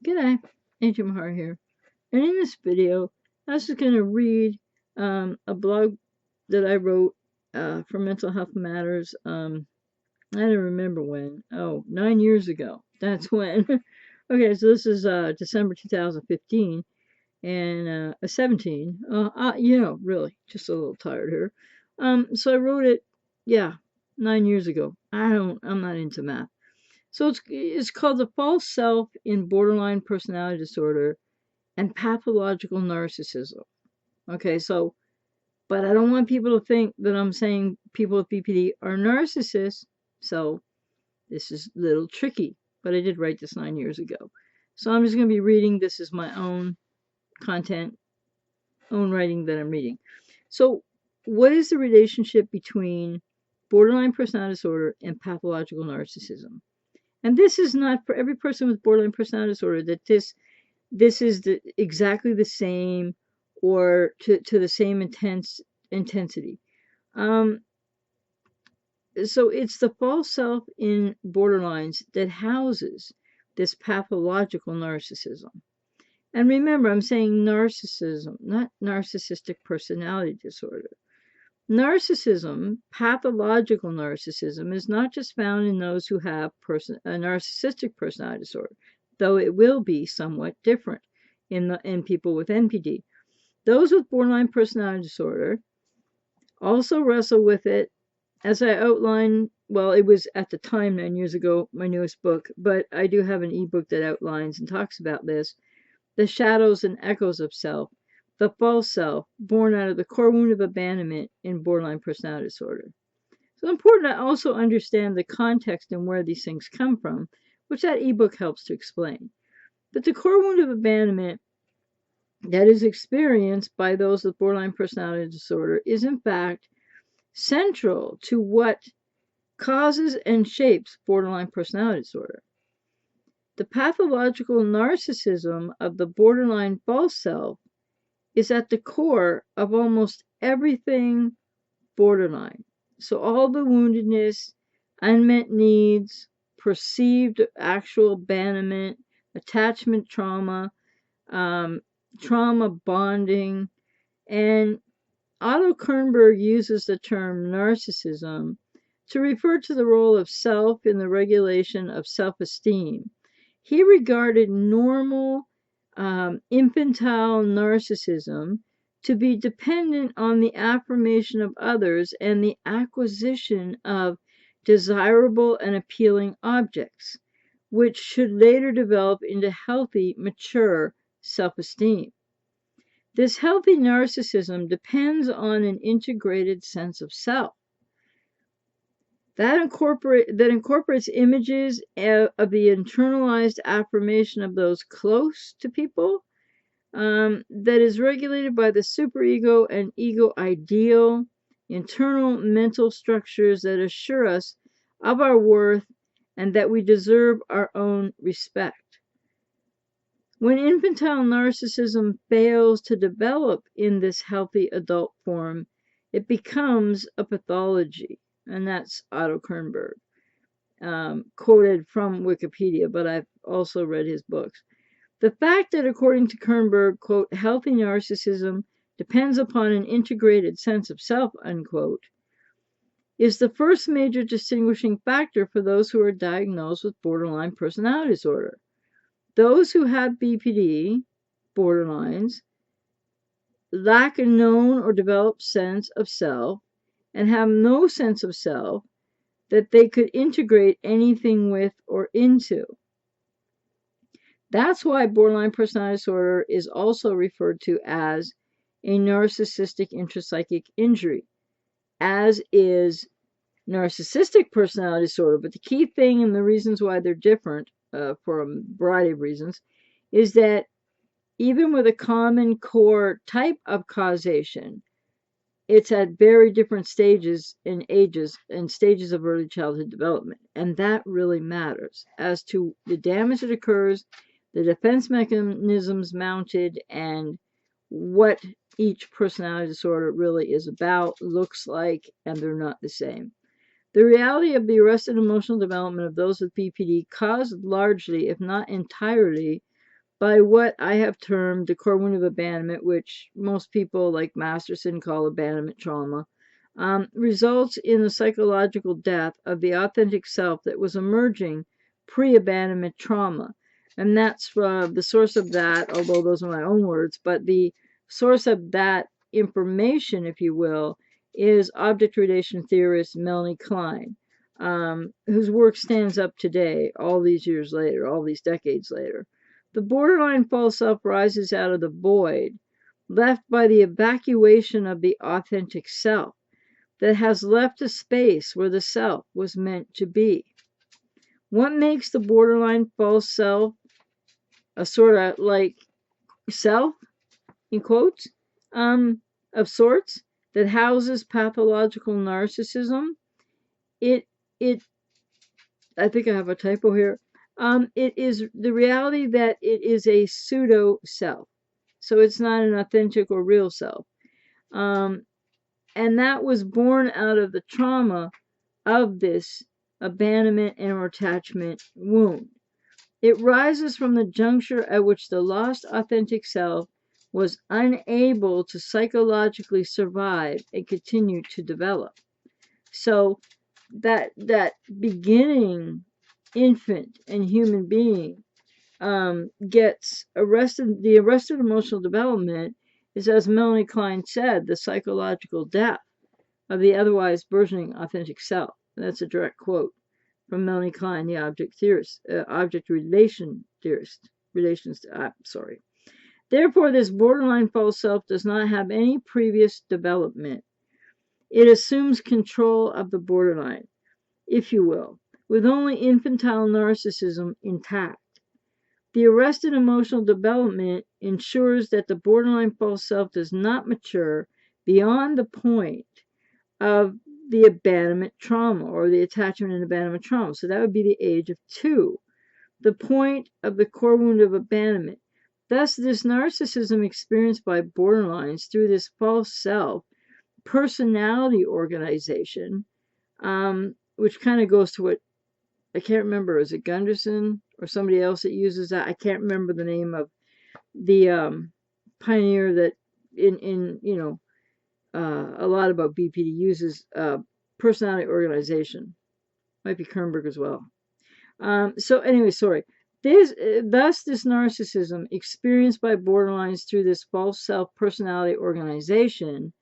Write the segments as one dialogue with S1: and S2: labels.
S1: G'day, Agent Mahar here. And in this video, I was just going to read a blog that I wrote for Mental Health Matters. I don't remember when. Oh, 9 years ago. That's when. Okay, so this is December 2015 and 17. Really, just a little tired here. So I wrote it, 9 years ago. I'm not into math. So it's called The False Self in Borderline Personality Disorder and Pathological Narcissism. Okay, so, but I don't want people to think that I'm saying people with BPD are narcissists. So this is a little tricky, but I did write this 9 years ago. So I'm just going to be reading. This is my own content, own writing that I'm reading. So what is the relationship between borderline personality disorder and pathological narcissism? And this is not for every person with borderline personality disorder that this is exactly the same or to the same intensity. So it's the false self in borderlines that houses this pathological narcissism. And remember, I'm saying narcissism, not narcissistic personality disorder. Narcissism, pathological narcissism, is not just found in those who have a narcissistic personality disorder, though it will be somewhat different in people with NPD. Those with borderline personality disorder also wrestle with it, as I outlined. Well, it was at the time 9 years ago, my newest book, but I do have an ebook that outlines and talks about this. The shadows and echoes of self. The false self, born out of the core wound of abandonment in borderline personality disorder. So it's important to also understand the context and where these things come from, which that ebook helps to explain. But the core wound of abandonment that is experienced by those with borderline personality disorder is in fact central to what causes and shapes borderline personality disorder. The pathological narcissism of the borderline false self is at the core of almost everything borderline. So all the woundedness, unmet needs, perceived actual abandonment, attachment trauma, trauma bonding, and Otto Kernberg uses the term narcissism to refer to the role of self in the regulation of self-esteem. He regarded normal infantile narcissism to be dependent on the affirmation of others and the acquisition of desirable and appealing objects, which should later develop into healthy, mature self-esteem. This healthy narcissism depends on an integrated sense of self that incorporates images of the internalized affirmation of those close to people, that is regulated by the superego and ego ideal, internal mental structures that assure us of our worth and that we deserve our own respect. When infantile narcissism fails to develop in this healthy adult form, it becomes a pathology. And that's Otto Kernberg, quoted from Wikipedia, but I've also read his books. The fact that, according to Kernberg, quote, healthy narcissism depends upon an integrated sense of self, unquote, is the first major distinguishing factor for those who are diagnosed with borderline personality disorder. Those who have BPD, borderlines, lack a known or developed sense of self and have no sense of self that they could integrate anything with or into. That's why borderline personality disorder is also referred to as a narcissistic intrapsychic injury, as is narcissistic personality disorder. But the key thing and the reasons why they're different, for a variety of reasons, is that even with a common core type of causation, it's at very different stages and ages and stages of early childhood development. And that really matters as to the damage that occurs, the defense mechanisms mounted, and what each personality disorder really is about, looks like, and they're not the same. The reality of the arrested emotional development of those with BPD caused largely, if not entirely, by what I have termed the core wound of abandonment, which most people like Masterson call abandonment trauma, results in the psychological death of the authentic self that was emerging pre-abandonment trauma. And that's the source of that, although those are my own words, but the source of that information, if you will, is object relation theorist Melanie Klein, whose work stands up today, all these years later, all these decades later. The borderline false self rises out of the void left by the evacuation of the authentic self that has left a space where the self was meant to be. What makes the borderline false self a sort of like self, in quotes, of sorts, that houses pathological narcissism? It, I think I have a typo here. It is the reality that it is a pseudo self. So it's not an authentic or real self. And that was born out of the trauma of this abandonment and attachment wound. It rises from the juncture at which the lost authentic self was unable to psychologically survive and continue to develop. So that beginning infant and human being gets arrested. The arrested emotional development is, as Melanie Klein said, the psychological death of the otherwise burgeoning authentic self. That's a direct quote from Melanie Klein, the object theorist, object relation theorist. Therefore, this borderline false self does not have any previous development. It assumes control of the borderline, if you will, with only infantile narcissism intact. The arrested emotional development ensures that the borderline false self does not mature beyond the point of the abandonment trauma or the attachment and abandonment trauma. So that would be the age of 2, the point of the core wound of abandonment. Thus, this narcissism experienced by borderlines through this false self personality organization, which kind of goes to what I can't remember, is it Gunderson or somebody else that uses that? I can't remember the name of the pioneer that in a lot about BPD uses personality organization. Might be Kernberg as well. So anyway, sorry. Thus, this narcissism experienced by borderlines through this false self personality organization,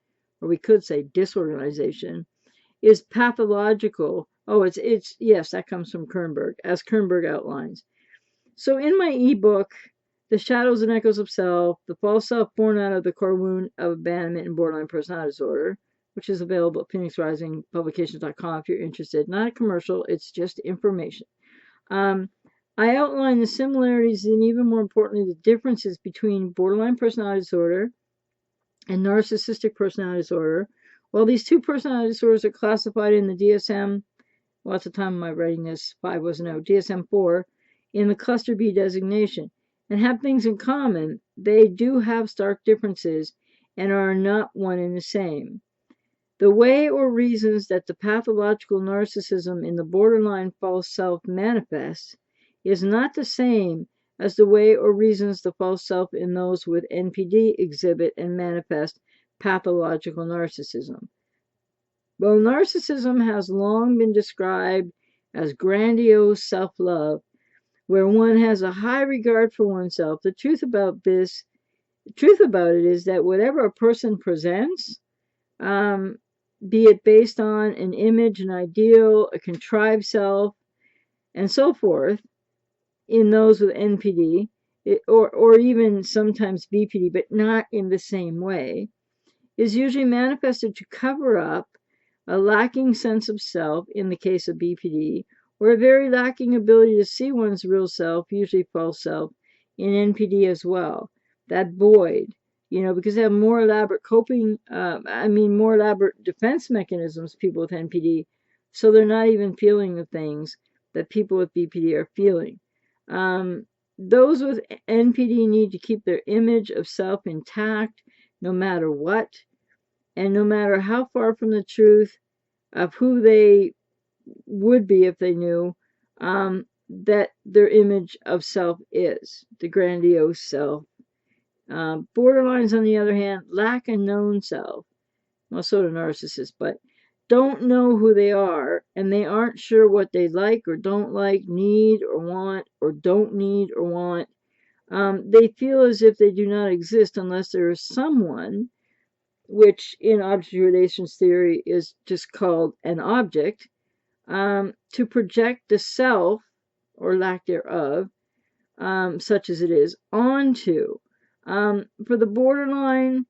S1: or we could say disorganization, is pathological. Oh, it's yes, that comes from Kernberg, as Kernberg outlines. So in my ebook, The Shadows and Echoes of Self, the false self born out of the core wound of abandonment and borderline personality disorder, which is available at phoenixrisingpublications.com if you're interested. Not a commercial, it's just information. I outline the similarities and, even more importantly, the differences between borderline personality disorder and narcissistic personality disorder. While these two personality disorders are classified in the DSM, well, at the time of my writing this, 5 wasn't out, DSM-4, in the cluster B designation, and have things in common, they do have stark differences and are not one and the same. The way or reasons that the pathological narcissism in the borderline false self manifests is not the same as the way or reasons the false self in those with NPD exhibit and manifest pathological narcissism. While narcissism has long been described as grandiose self-love, where one has a high regard for oneself, the truth about it is that whatever a person presents, be it based on an image, an ideal, a contrived self, and so forth, in those with NPD, or even sometimes BPD, but not in the same way, is usually manifested to cover up a lacking sense of self in the case of BPD, or a very lacking ability to see one's real self, usually false self, in NPD as well. That void, because they have more elaborate more elaborate defense mechanisms, people with NPD, so they're not even feeling the things that people with BPD are feeling. Those with NPD need to keep their image of self intact no matter what, and no matter how far from the truth of who they would be if they knew, that their image of self is, the grandiose self. Borderlines, on the other hand, lack a known self. Well, so do narcissists, but don't know who they are, and they aren't sure what they like or don't like, need or want, or don't need or want. They feel as if they do not exist unless there is someone, which in object relations theory is just called an object, to project the self, or lack thereof, such as it is, onto. For the borderline,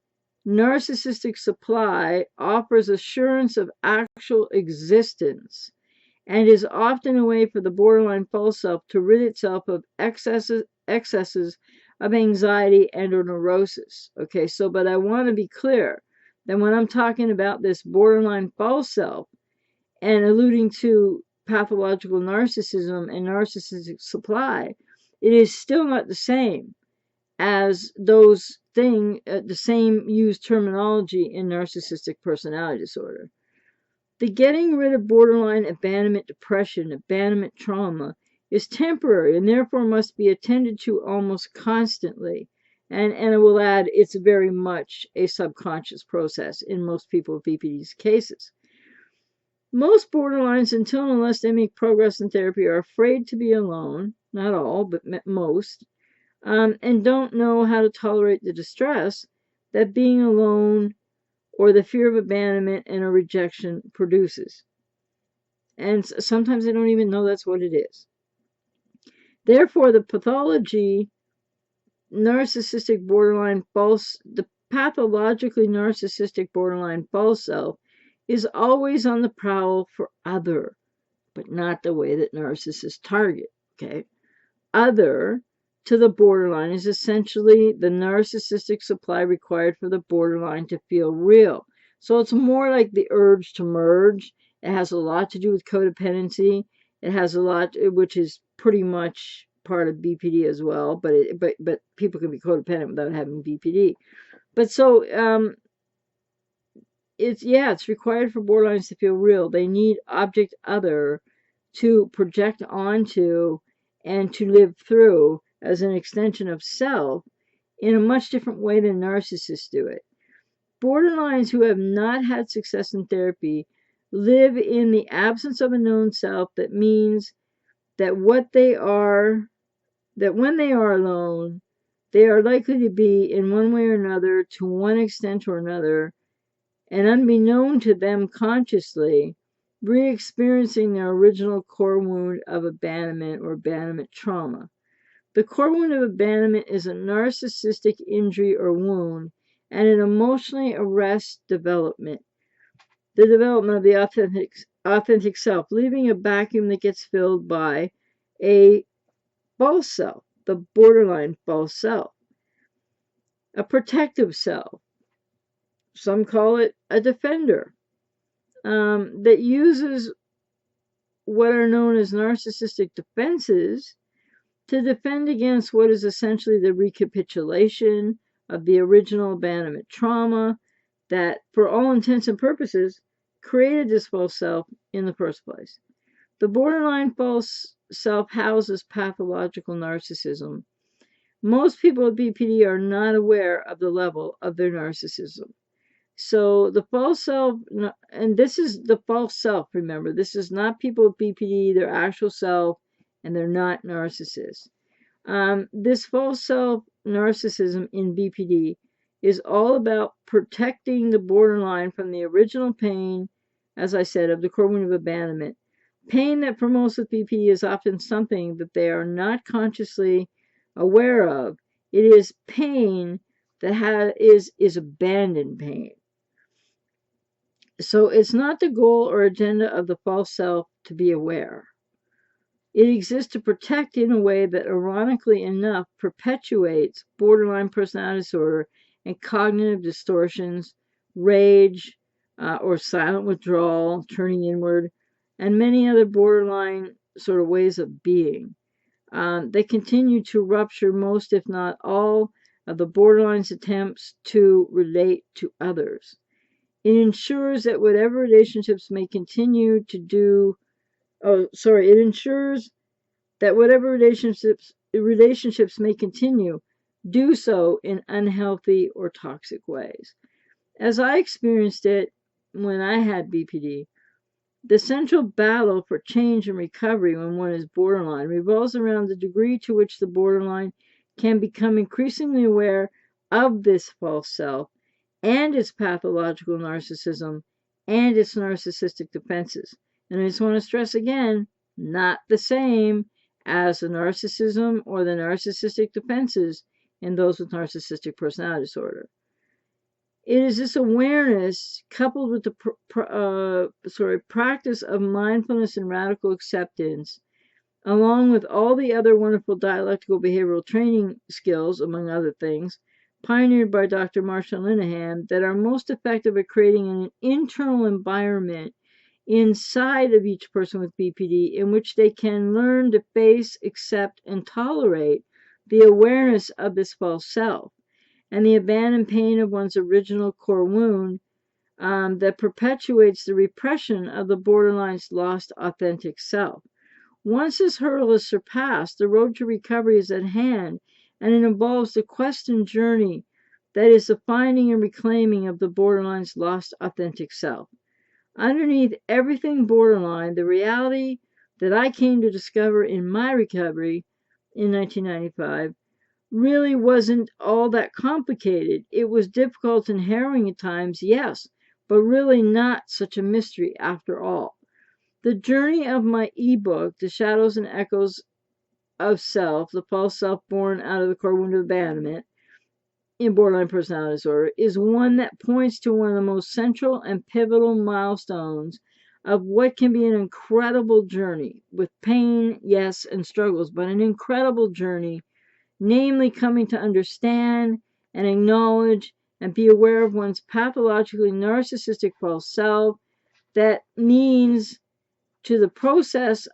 S1: narcissistic supply offers assurance of actual existence and is often a way for the borderline false self to rid itself of excesses of anxiety and or neurosis. Okay, so but I want to be clear that when I'm talking about this borderline false self and alluding to pathological narcissism and narcissistic supply, it is still not the same as the same used terminology in narcissistic personality disorder. The getting rid of borderline abandonment depression, abandonment trauma, is temporary and therefore must be attended to almost constantly. And I will add, it's very much a subconscious process in most people with BPD's cases. Most borderlines, until and unless they make progress in therapy, are afraid to be alone. Not all, but most. And don't know how to tolerate the distress that being alone or the fear of abandonment and a rejection produces. And sometimes they don't even know that's what it is. Therefore, the pathologically narcissistic borderline false self is always on the prowl for other, but not the way that narcissists target, okay? Other to the borderline is essentially the narcissistic supply required for the borderline to feel real. So it's more like the urge to merge. It has a lot to do with codependency. It has a lot, which is pretty much part of BPD as well. But people can be codependent without having BPD. But so it's required for borderlines to feel real. They need object other to project onto and to live through as an extension of self in a much different way than narcissists do it. Borderlines who have not had success in therapy live in the absence of a known self. That means that when they are alone, they are likely to be, in one way or another, to one extent or another, and unbeknown to them consciously, re-experiencing their original core wound of abandonment or abandonment trauma. The core wound of abandonment is a narcissistic injury or wound and an emotionally arrest development. The development of the authentic self, leaving a vacuum that gets filled by a false self, the borderline false self. A protective self, some call it a defender, that uses what are known as narcissistic defenses to defend against what is essentially the recapitulation of the original abandonment trauma that, for all intents and purposes, created this false self in the first place. The borderline false self houses pathological narcissism. Most people with BPD are not aware of the level of their narcissism. So the false self, and this is the false self, remember, this is not people with BPD, their actual self, and they're not narcissists. This false self narcissism in BPD is all about protecting the borderline from the original pain, as I said, of the core wound of abandonment. Pain that for most with BPD is often something that they are not consciously aware of. It is pain that is abandoned pain. So it's not the goal or agenda of the false self to be aware. It exists to protect in a way that, ironically enough, perpetuates borderline personality disorder and cognitive distortions, rage, or silent withdrawal, turning inward, and many other borderline sort of ways of being. They continue to rupture most, if not all, of the borderline's attempts to relate to others. It ensures that whatever relationships may continue to do, it ensures that whatever relationships may continue, do so in unhealthy or toxic ways. As I experienced it when I had BPD, the central battle for change and recovery when one is borderline revolves around the degree to which the borderline can become increasingly aware of this false self and its pathological narcissism and its narcissistic defenses. And I just want to stress again, not the same as the narcissism or the narcissistic defenses in those with narcissistic personality disorder. It is this awareness coupled with the practice of mindfulness and radical acceptance, along with all the other wonderful dialectical behavioral training skills, among other things, pioneered by Dr. Marshall Linehan, that are most effective at creating an internal environment inside of each person with BPD in which they can learn to face, accept, and tolerate the awareness of this false self and the abandoned pain of one's original core wound that perpetuates the repression of the borderline's lost authentic self. Once this hurdle is surpassed, the road to recovery is at hand, and it involves the quest and journey that is the finding and reclaiming of the borderline's lost authentic self. Underneath everything borderline, the reality that I came to discover in my recovery in 1995 really wasn't all that complicated. It was difficult and harrowing at times, yes, but really not such a mystery after all. The journey of my ebook, The Shadows and Echoes of Self, the false self born out of the core wound of abandonment in borderline personality disorder, is one that points to one of the most central and pivotal milestones of what can be an incredible journey with pain, yes, and struggles, but an incredible journey, namely coming to understand and acknowledge and be aware of one's pathologically narcissistic false self. That means to the process,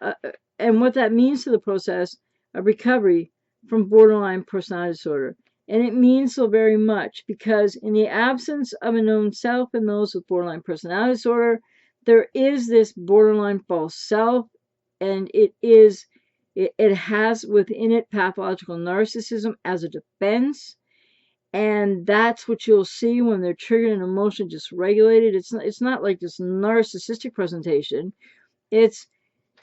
S1: and what that means to the process of recovery from borderline personality disorder. And it means so very much because in the absence of a known self in those with borderline personality disorder, there is this borderline false self, and it has within it pathological narcissism as a defense. And that's what you'll see when they're triggered and emotionally dysregulated. It's not like this narcissistic presentation. It's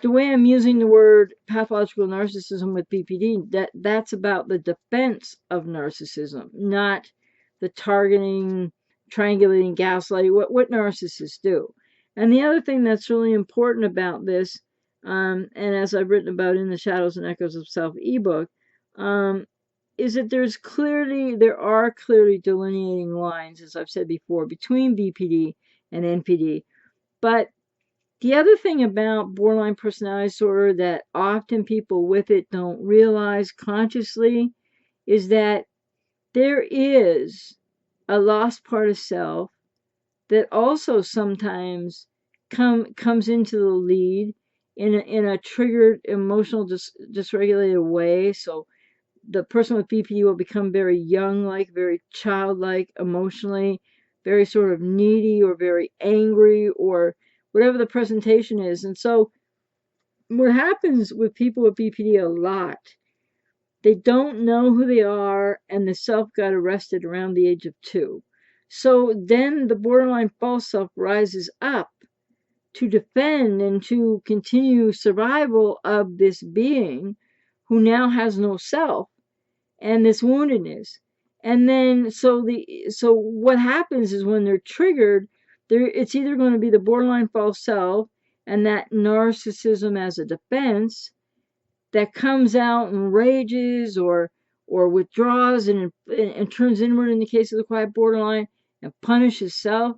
S1: the way I'm using the word pathological narcissism with BPD, that's about the defense of narcissism, not the targeting, triangulating, gaslighting, what narcissists do. And the other thing that's really important about this, and as I've written about in the Shadows and Echoes of Self ebook, is that there are clearly delineating lines, as I've said before, between BPD and NPD. But the other thing about borderline personality disorder that often people with it don't realize consciously is that there is a lost part of self that also sometimes comes into the lead in a triggered emotional dysregulated way. So the person with BPD will become very young-like, very childlike emotionally, very sort of needy or very angry or whatever the presentation is. And so what happens with people with BPD a lot, they don't know who they are, and the self got arrested around the age of 2. So then the borderline false self rises up to defend and to continue survival of this being who now has no self and this woundedness. And then so what happens is when they're triggered, it's either going to be the borderline false self and that narcissism as a defense that comes out and rages or withdraws and turns inward in the case of the quiet borderline and punishes self.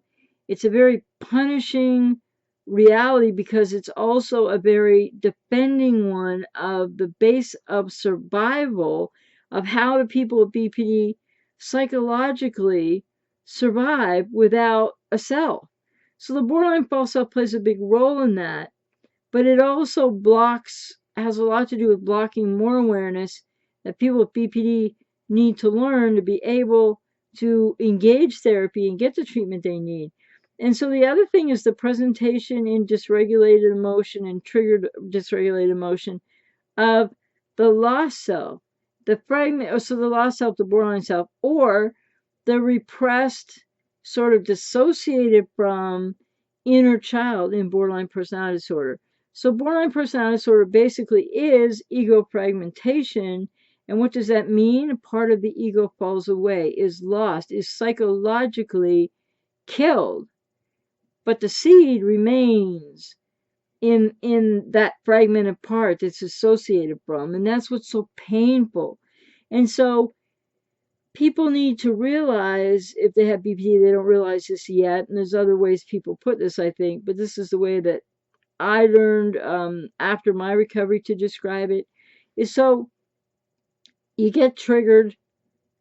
S1: It's a very punishing reality because it's also a very defending one of the base of survival of how do people with BPD psychologically survive without a self. So the borderline false self plays a big role in that, but it also has a lot to do with blocking more awareness that people with BPD need to learn to be able to engage therapy and get the treatment they need. And so the other thing is the presentation in dysregulated emotion and triggered dysregulated emotion of the lost self, the fragment, or so the lost self, the borderline self, or the repressed, sort of dissociated from inner child in borderline personality disorder. So borderline personality disorder basically is ego fragmentation. And what does that mean? A part of the ego falls away, is lost, is psychologically killed, but the seed remains in that fragmented part it's associated from, and that's what's so painful. And so people need to realize, if they have BPD, they don't realize this yet, and there's other ways people put this, I think, but this is the way that I learned after my recovery to describe it, is so you get triggered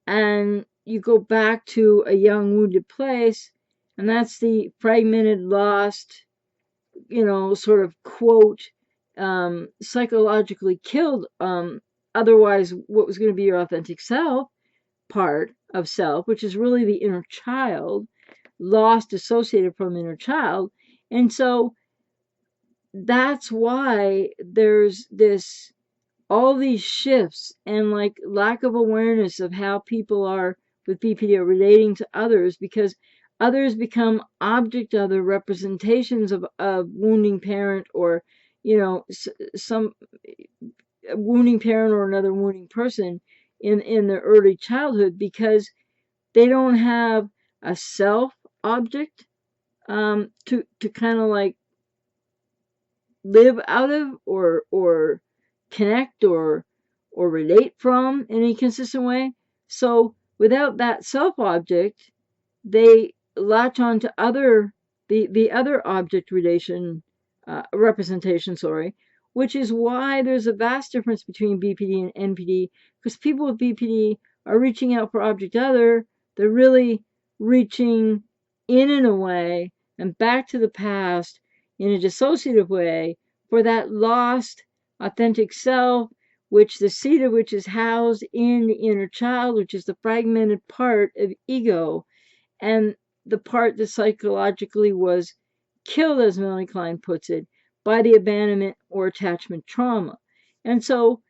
S1: and you go back to a young wounded place, and that's the fragmented, lost, sort of quote, psychologically killed, otherwise what was going to be your authentic self part of self, which is really the inner child, lost, associated from inner child. And so that's why there's all these shifts and like lack of awareness of how people are with BPD are relating to others, because others become object of the representations of a wounding parent, or some wounding parent or another wounding person in their early childhood, because they don't have a self object to kind of like live out of, or connect, or relate from in a consistent way. So without that self object, they latch on to the other object relation, representation, sorry, which is why there's a vast difference between BPD and NPD, because people with BPD are reaching out for object other. They're really reaching in and away and back to the past in a dissociative way for that lost authentic self, which the seed of which is housed in the inner child, which is the fragmented part of ego, and the part that psychologically was killed, as Melanie Klein puts it, by the abandonment or attachment trauma. And so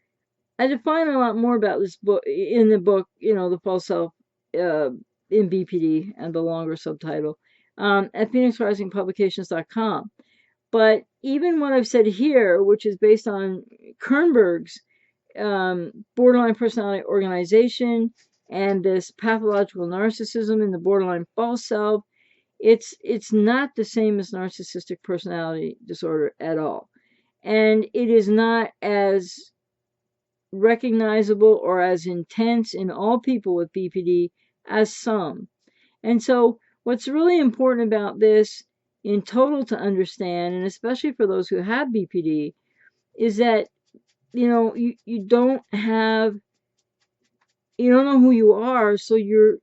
S1: I define a lot more about this book in the book, The False Self in BPD, and the longer subtitle, at phoenixrisingpublications.com. But even what I've said here, which is based on Kernberg's borderline personality organization and this pathological narcissism in the borderline false self, it's not the same as narcissistic personality disorder at all. And it is not as recognizable or as intense in all people with BPD as some. And so what's really important about this in total to understand, and especially for those who have BPD, is that you don't know who you are, so you're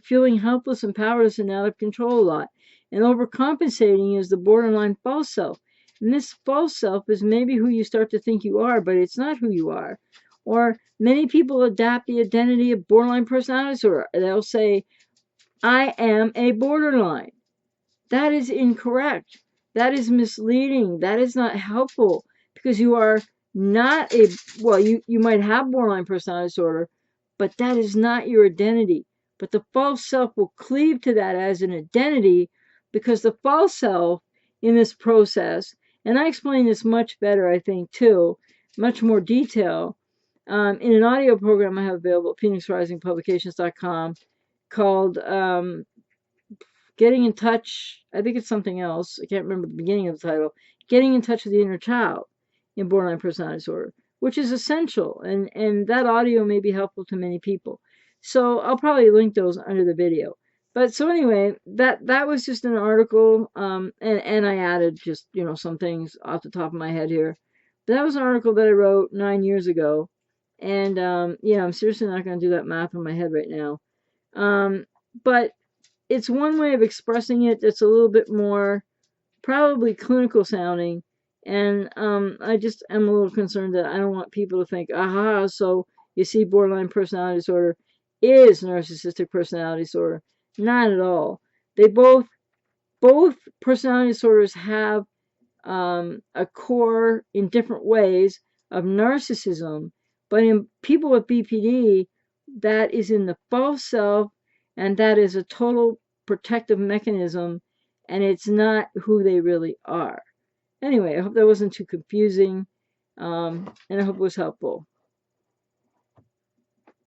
S1: feeling helpless and powerless and out of control a lot. And overcompensating is the borderline false self. And this false self is maybe who you start to think you are, but it's not who you are. Or many people adapt the identity of borderline personality disorder. They'll say, I am a borderline. That is incorrect. That is misleading. That is not helpful, because you are not you might have borderline personality disorder, but that is not your identity. But the false self will cleave to that as an identity, because the false self in this process, and I explain this much better, I think, too, much more detail, in an audio program I have available at phoenixrisingpublications.com called Getting in Touch. I think it's something else. I can't remember the beginning of the title. Getting in Touch with the Inner Child in Borderline Personality Disorder, which is essential. And that audio may be helpful to many people. So I'll probably link those under the video. But so anyway, that was just an article, and I added just, some things off the top of my head here. But that was an article that I wrote 9 years ago. And, I'm seriously not going to do that math in my head right now. But it's one way of expressing it that's a little bit more probably clinical sounding. And I just am a little concerned that I don't want people to think, aha, so you see borderline personality disorder is narcissistic personality disorder. Not at all. They both personality disorders have a core in different ways of narcissism. But in people with BPD, that is in the false self, and that is a total protective mechanism, and it's not who they really are. Anyway, I hope that wasn't too confusing, and I hope it was helpful.